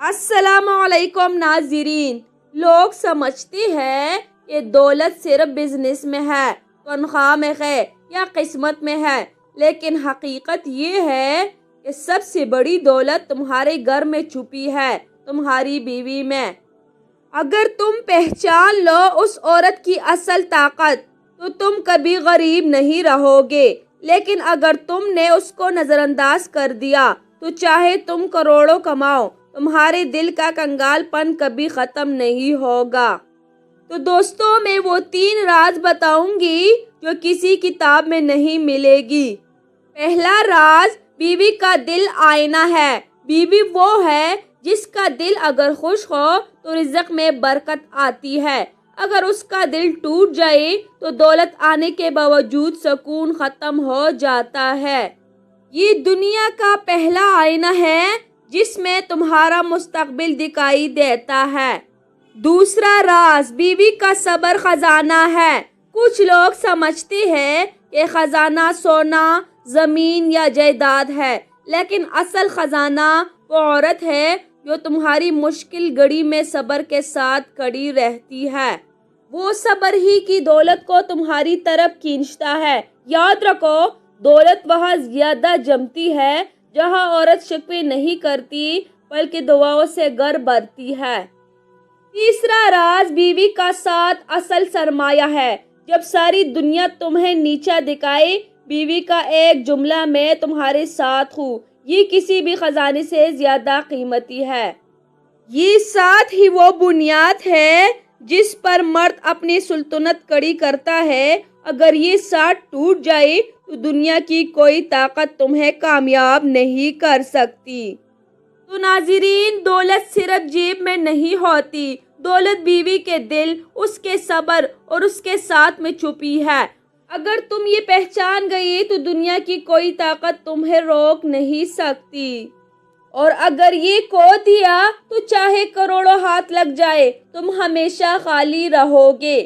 السلام علیکم ناظرین۔ لوگ سمجھتے ہیں کہ دولت صرف بزنس میں ہے، تنخواہ میں ہے یا قسمت میں ہے، لیکن حقیقت یہ ہے کہ سب سے بڑی دولت تمہارے گھر میں چھپی ہے، تمہاری بیوی میں۔ اگر تم پہچان لو اس عورت کی اصل طاقت تو تم کبھی غریب نہیں رہو گے، لیکن اگر تم نے اس کو نظر انداز کر دیا تو چاہے تم کروڑوں کماؤ، تمہارے دل کا کنگال پن کبھی ختم نہیں ہوگا۔ تو دوستوں، میں وہ 3 راز بتاؤں گی جو کسی کتاب میں نہیں ملے گی۔ پہلا راز، بیوی کا دل آئینہ ہے۔ بیوی وہ ہے جس کا دل اگر خوش ہو تو رزق میں برکت آتی ہے، اگر اس کا دل ٹوٹ جائے تو دولت آنے کے باوجود سکون ختم ہو جاتا ہے۔ یہ دنیا کا پہلا آئینہ ہے جس میں تمہارا مستقبل دکھائی دیتا ہے۔ دوسرا راز، بیوی کا صبر خزانہ ہے۔ کچھ لوگ سمجھتے ہیں کہ خزانہ سونا، زمین یا جائیداد ہے، لیکن اصل خزانہ وہ عورت ہے جو تمہاری مشکل گھڑی میں صبر کے ساتھ کھڑی رہتی ہے۔ وہ صبر ہی کی دولت کو تمہاری طرف کھینچتا ہے۔ یاد رکھو، دولت وہاں زیادہ جمتی ہے جہاں عورت شکوے نہیں کرتی بلکہ دعاؤں سے گھر بھرتی ہے۔ تیسرا راز، بیوی کا ساتھ اصل سرمایہ ہے۔ جب ساری دنیا تمہیں نیچا دکھائے، بیوی کا ایک جملہ میں تمہارے ساتھ ہوں، یہ کسی بھی خزانے سے زیادہ قیمتی ہے۔ یہ ساتھ ہی وہ بنیاد ہے جس پر مرد اپنی سلطنت کھڑی کرتا ہے۔ اگر یہ ساتھ ٹوٹ جائے تو دنیا کی کوئی طاقت تمہیں کامیاب نہیں کر سکتی۔ تو ناظرین، دولت صرف جیب میں نہیں ہوتی، دولت بیوی کے دل، اس کے صبر اور اس کے ساتھ میں چھپی ہے۔ اگر تم یہ پہچان گئی تو دنیا کی کوئی طاقت تمہیں روک نہیں سکتی، اور اگر یہ کھو دیا تو چاہے کروڑوں ہاتھ لگ جائے، تم ہمیشہ خالی رہو گے۔